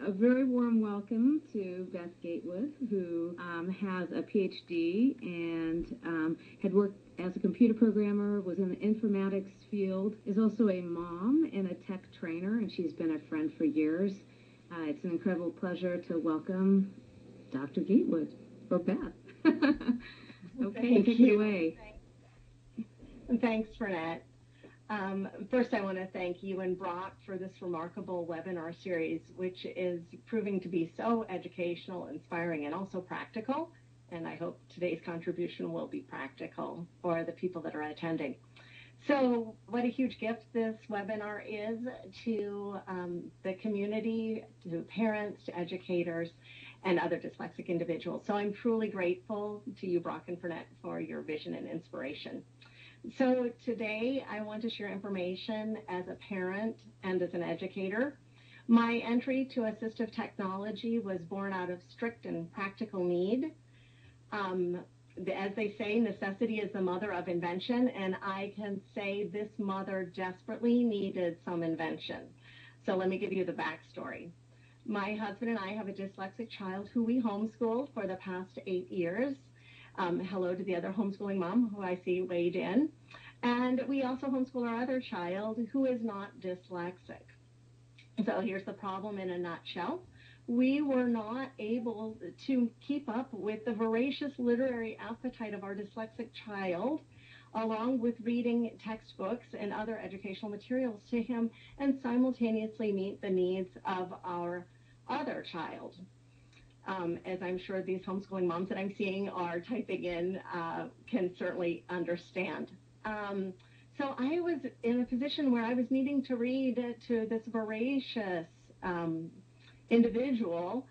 A very warm welcome to Beth Gatewood, who has a PhD and had worked as a computer programmer, was in the informatics field, is also a mom and a tech trainer, and she's been a friend for years. It's an incredible pleasure to welcome Dr. Gatewood, or Beth. Okay, take it away. Thanks, Renette. First, I want to thank you and Brock for this remarkable webinar series, which is proving to be so educational, inspiring, and also practical. And I hope today's contribution will be practical for the people that are attending. So what a huge gift this webinar is to the community, to parents, to educators, and other dyslexic individuals. So I'm truly grateful to you, Brock and Renette, for your vision and inspiration. So today I want to share information as a parent and as an educator. My entry to assistive technology was born out of strict and practical need. As they say, necessity is the mother of invention, and I can say this mother desperately needed some invention. So let me give you the backstory. My husband and I have a dyslexic child who we homeschooled for the past 8 years. Hello to the other homeschooling mom who I see weighed in. And we also homeschool our other child who is not dyslexic. So here's the problem in a nutshell. We were not able to keep up with the voracious literary appetite of our dyslexic child, along with reading textbooks and other educational materials to him, and simultaneously meet the needs of our other child. As I'm sure these homeschooling moms that I'm seeing are typing in can certainly understand. So I was in a position where I was needing to read to this voracious individual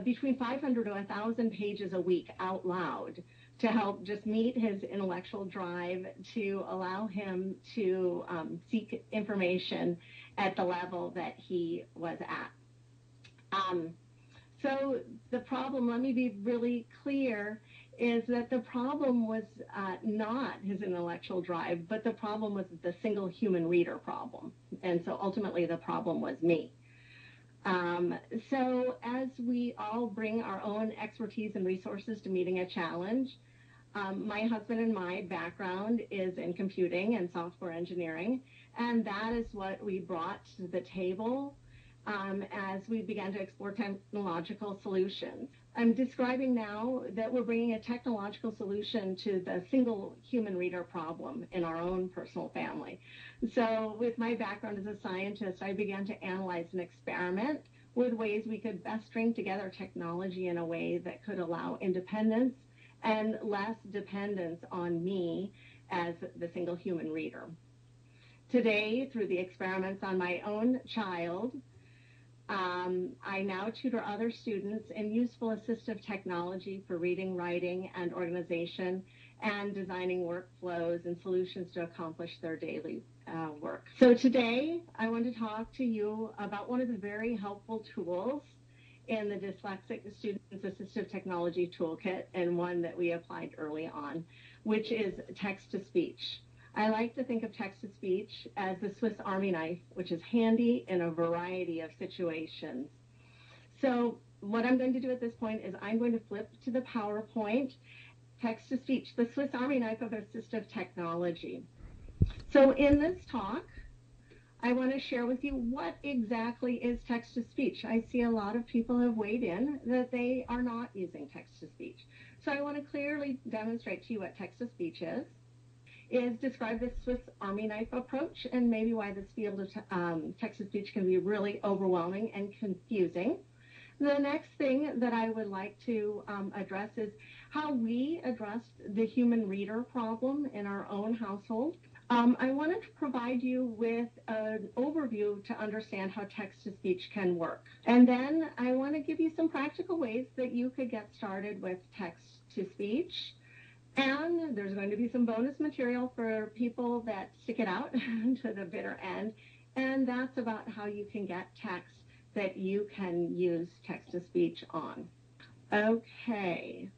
between 500 to 1,000 pages a week out loud to help just meet his intellectual drive, to allow him to seek information at the level that he was at. So the problem, let me be really clear, is that the problem was not his intellectual drive, but the problem was the single human reader problem. And so ultimately the problem was me. So as we all bring our own expertise and resources to meeting a challenge, my husband and my background is in computing and software engineering, and that is what we brought to the table as we began to explore technological solutions. I'm describing now that we're bringing a technological solution to the single human reader problem in our own personal family. So with my background as a scientist, I began to analyze and experiment with ways we could best string together technology in a way that could allow independence and less dependence on me as the single human reader. Today, through the experiments on my own child, I now tutor other students in useful assistive technology for reading, writing, and organization, and designing workflows and solutions to accomplish their daily work. So today, I want to talk to you about one of the very helpful tools in the Dyslexic Students Assistive Technology Toolkit, and one that we applied early on, which is text-to-speech. I like to think of text-to-speech as the Swiss Army knife, which is handy in a variety of situations. So what I'm going to do at this point is I'm going to flip to the PowerPoint, text-to-speech, the Swiss Army knife of assistive technology. So in this talk, I want to share with you what exactly is text-to-speech. I see a lot of people have weighed in that they are not using text-to-speech. So I want to clearly demonstrate to you what text-to-speech is describe this Swiss Army knife approach, and maybe why this field of text-to-speech can be really overwhelming and confusing. The next thing that I would like to address is how we addressed the human reader problem in our own household. I wanted to provide you with an overview to understand how text-to-speech can work. And then I want to give you some practical ways that you could get started with text-to-speech. And there's going to be some bonus material for people that stick it out to the bitter end. And that's about how you can get text that you can use text-to-speech on. Okay,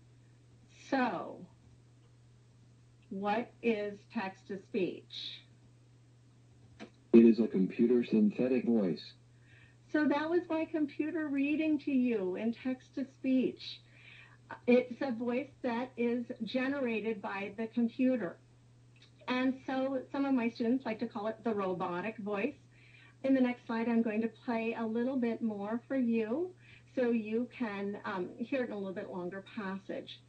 so what is text-to-speech? It is a computer synthetic voice. So that was my computer reading to you in text-to-speech. It's a voice that is generated by the computer. And so some of my students like to call it the robotic voice. In the next slide, I'm going to play a little bit more for you so you can hear it in a little bit longer passage.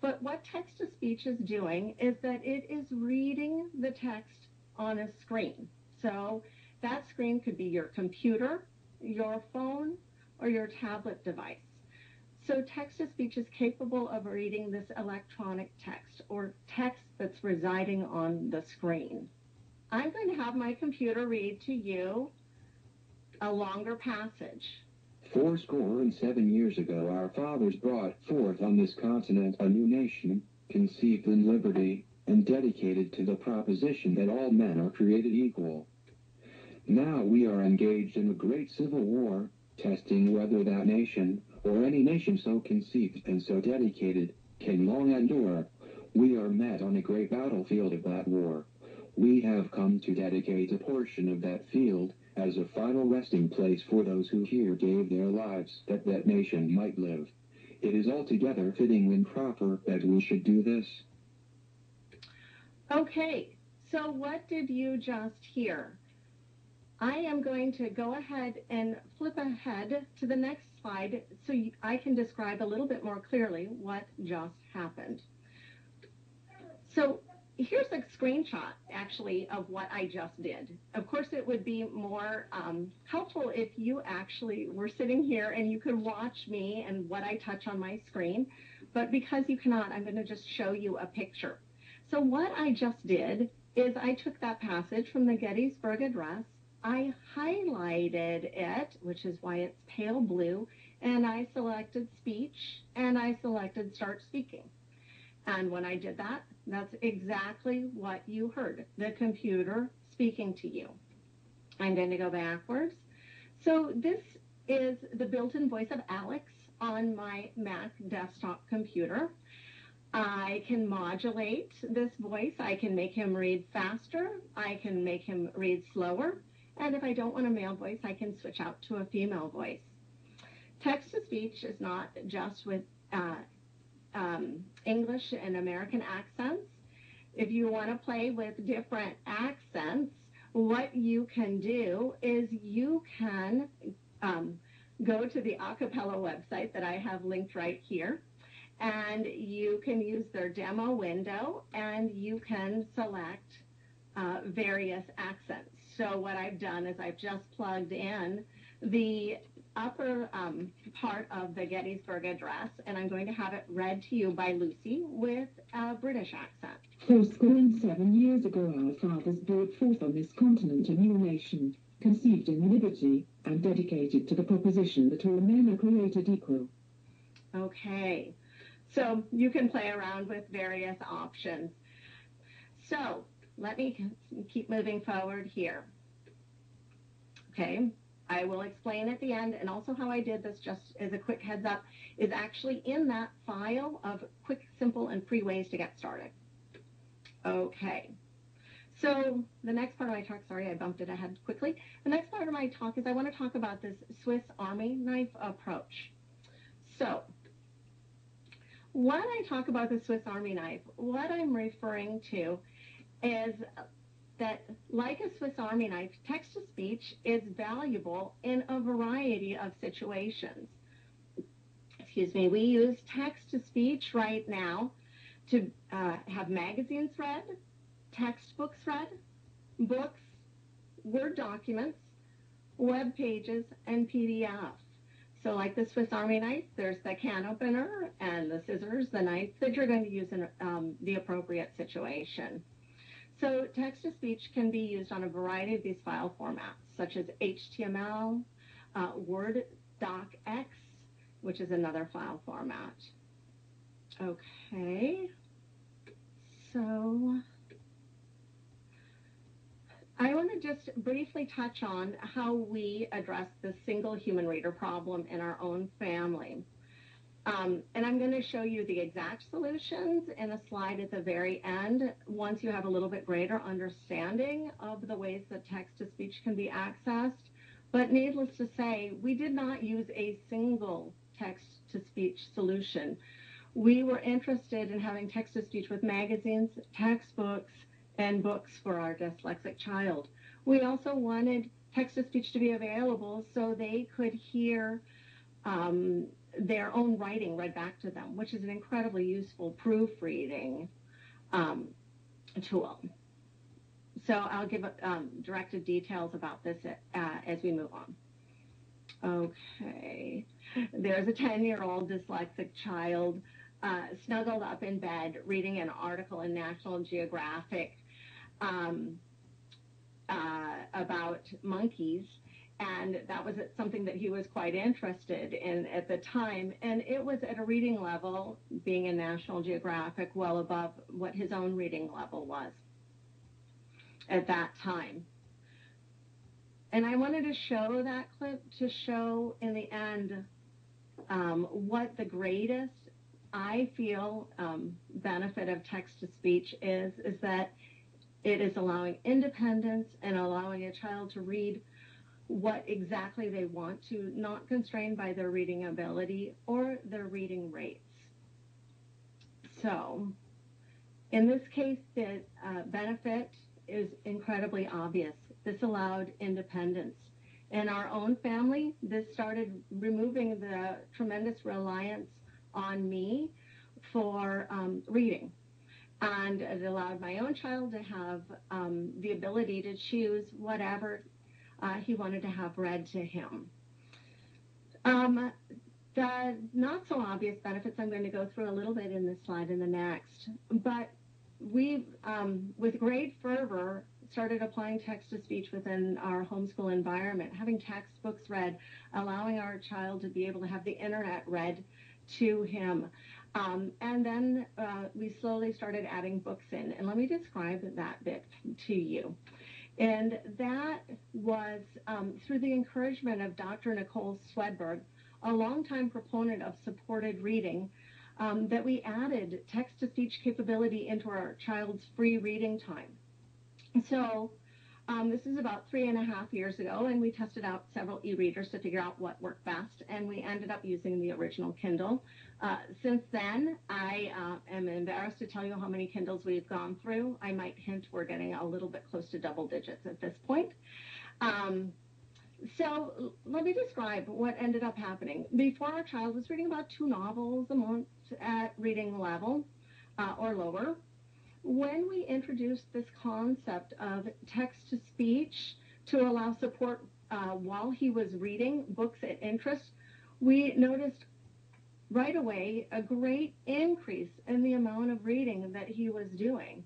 But what text-to-speech is doing is that it is reading the text on a screen. So that screen could be your computer, your phone, or your tablet device. So text-to-speech is capable of reading this electronic text or text that's residing on the screen. I'm going to have my computer read to you a longer passage. 7 years ago, our fathers brought forth on this continent a new nation, conceived in liberty, and dedicated to the proposition that all men are created equal. Now we are engaged in a great civil war, testing whether that nation, or any nation so conceived and so dedicated, can long endure. We are met on a great battlefield of that war. We have come to dedicate a portion of that field as a final resting place for those who here gave their lives that that nation might live. It is altogether fitting and proper that we should do this. Okay, so what did you just hear? I am going to go ahead and flip ahead to the next slide so I can describe a little bit more clearly what just happened. So here's a screenshot, actually, of what I just did. Of course, it would be more helpful if you actually were sitting here and you could watch me and what I touch on my screen. But because you cannot, I'm going to just show you a picture. So what I just did is I took that passage from the Gettysburg Address, I highlighted it, which is why it's pale blue, and I selected speech, and I selected start speaking. And when I did that, that's exactly what you heard, the computer speaking to you. I'm going to go backwards. So this is the built-in voice of Alex on my Mac desktop computer. I can modulate this voice. I can make him read faster. I can make him read slower. And if I don't want a male voice, I can switch out to a female voice. Text-to-speech is not just with English and American accents. If you want to play with different accents, what you can do is you can go to the Acapella website that I have linked right here, and you can use their demo window, and you can select various accents. So what I've done is I've just plugged in the upper part of the Gettysburg Address, and I'm going to have it read to you by Lucy with a British accent. 7 years ago, our fathers brought forth on this continent a new nation, conceived in liberty and dedicated to the proposition that all men are created equal. Okay, so you can play around with various options. So let me keep moving forward here. Okay, I will explain at the end, and also how I did this, just as a quick heads up, is actually in that file of quick, simple, and free ways to get started. Okay, so the next part of my talk, sorry, I bumped it ahead quickly. The next part of my talk is I want to talk about this Swiss Army knife approach. So when I talk about the Swiss Army knife, what I'm referring to is that, like a Swiss Army knife, text-to-speech is valuable in a variety of situations. Excuse me, we use text-to-speech right now to have magazines read, textbooks read, books, Word documents, web pages, and PDF. So like the Swiss Army knife, there's the can opener and the scissors, the knife that you're going to use in the appropriate situation. So text-to-speech can be used on a variety of these file formats, such as HTML, Word docx, which is another file format. Okay, so I want to just briefly touch on how we address the single human reader problem in our own family. And I'm going to show you the exact solutions in a slide at the very end once you have a little bit greater understanding of the ways that text-to-speech can be accessed. But needless to say, we did not use a single text-to-speech solution. We were interested in having text-to-speech with magazines, textbooks, and books for our dyslexic child. We also wanted text-to-speech to be available so they could hear their own writing read back to them, which is an incredibly useful proofreading tool. So I'll give directed details about this as we move on. Okay, there's a 10-year-old dyslexic child snuggled up in bed reading an article in National Geographic about monkeys, and that was something that he was quite interested in at the time, and it was at a reading level, being in National Geographic, well above what his own reading level was at that time. And I wanted to show that clip to show in the end what the greatest, I feel, benefit of text-to-speech is that it is allowing independence and allowing a child to read what exactly they want to, not constrained by their reading ability or their reading rates. So in this case, the benefit is incredibly obvious. This allowed independence. In our own family, this started removing the tremendous reliance on me for reading. And it allowed my own child to have the ability to choose whatever he wanted to have read to him. The not so obvious benefits I'm going to go through a little bit in this slide and the next, but we've, with great fervor, started applying text-to-speech within our homeschool environment, having textbooks read, allowing our child to be able to have the internet read to him. And then we slowly started adding books in. And let me describe that bit to you. And that was through the encouragement of Dr. Nicole Swedberg, a longtime proponent of supported reading, that we added text-to-speech capability into our child's free reading time. So this is about 3.5 years ago, and we tested out several e-readers to figure out what worked best, and we ended up using the original Kindle. Since then, I am embarrassed to tell you how many Kindles we've gone through. I might hint we're getting a little bit close to double digits at this point. So let me describe what ended up happening. Before, our child was reading about 2 novels a month at reading level or lower. When we introduced this concept of text-to-speech to allow support while he was reading books at interest, we noticed right away a great increase in the amount of reading that he was doing.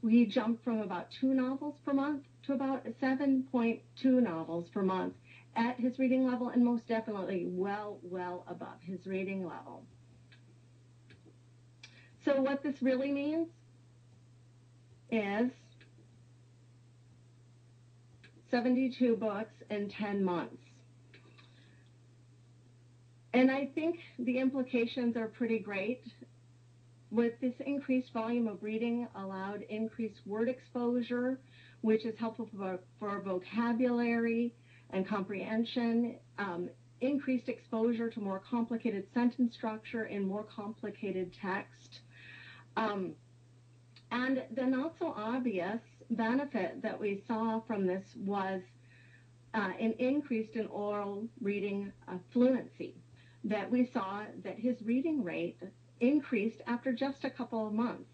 We jumped from about 2 novels per month to about 7.2 novels per month at his reading level, and most definitely well above his reading level. So what this really means is 72 books in 10 months. And I think the implications are pretty great. With this increased volume of reading allowed increased word exposure, which is helpful for vocabulary and comprehension, increased exposure to more complicated sentence structure in more complicated text. And the not so obvious benefit that we saw from this was an increase in oral reading fluency, that we saw that his reading rate increased after just a couple of months.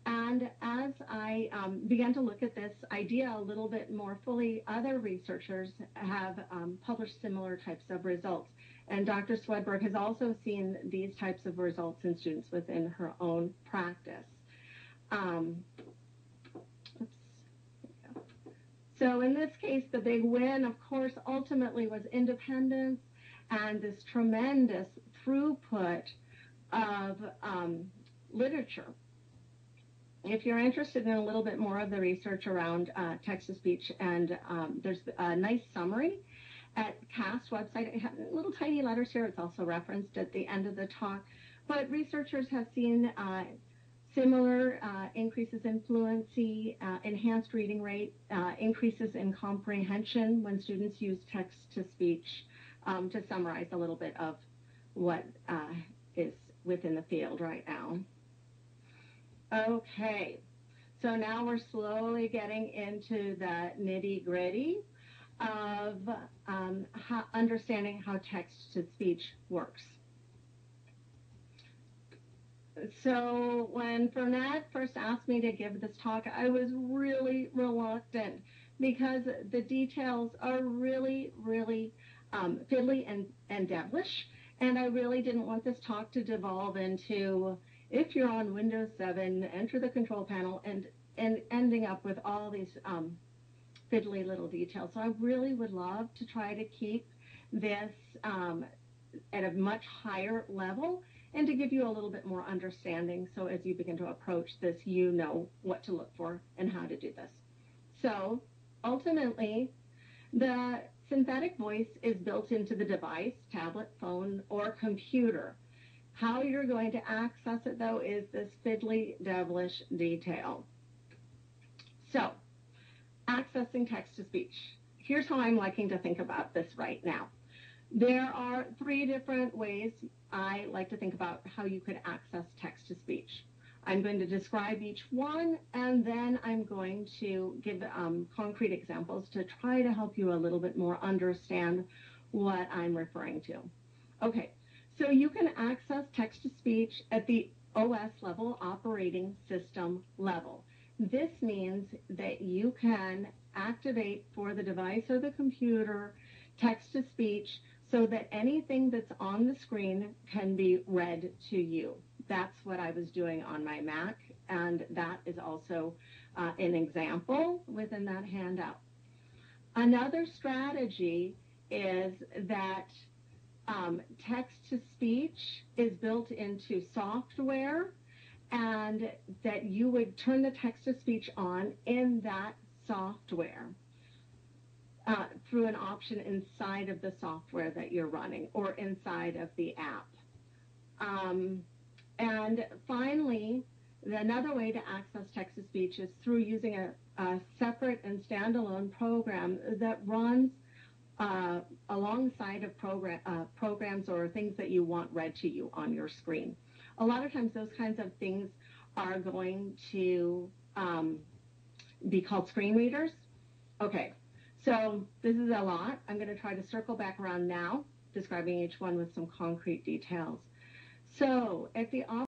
And as I began to look at this idea a little bit more fully, other researchers have published similar types of results. And Dr. Swedberg has also seen these types of results in students within her own practice. So in this case, the big win, of course, ultimately was independence and this tremendous throughput of literature. If you're interested in a little bit more of the research around text-to-speech, and there's a nice summary at CAST's website. I have little tiny letters here. It's also referenced at the end of the talk. But researchers have seen Similar increases in fluency, enhanced reading rate, increases in comprehension when students use text-to-speech, to summarize a little bit of what is within the field right now. Okay, so now we're slowly getting into the nitty-gritty of understanding how text-to-speech works. So when Fernette first asked me to give this talk, I was really reluctant because the details are really, really fiddly and devilish, and I really didn't want this talk to devolve into, if you're on Windows 7, enter the control panel, and ending up with all these fiddly little details. So I really would love to try to keep this at a much higher level and to give you a little bit more understanding, so as you begin to approach this, you know what to look for and how to do this. So ultimately, the synthetic voice is built into the device, tablet, phone, or computer. How you're going to access it, though, is this fiddly, devilish detail. So, accessing text-to-speech. Here's how I'm liking to think about this right now. There are 3 different ways I like to think about how you could access text-to-speech. I'm going to describe each one, and then I'm going to give concrete examples to try to help you a little bit more understand what I'm referring to. Okay, so you can access text-to-speech at the OS level, operating system level. This means that you can activate for the device or the computer text-to-speech so that anything that's on the screen can be read to you. That's what I was doing on my Mac, and that is also an example within that handout. Another strategy is that text-to-speech is built into software, and that you would turn the text-to-speech on in that software through an option inside of the software that you're running or inside of the app. And finally, another way to access text-to-speech is through using a separate and standalone program that runs alongside of programs or things that you want read to you on your screen. A lot of times those kinds of things are going to be called screen readers. Okay, so this is a lot. I'm going to try to circle back around now, describing each one with some concrete details. So at the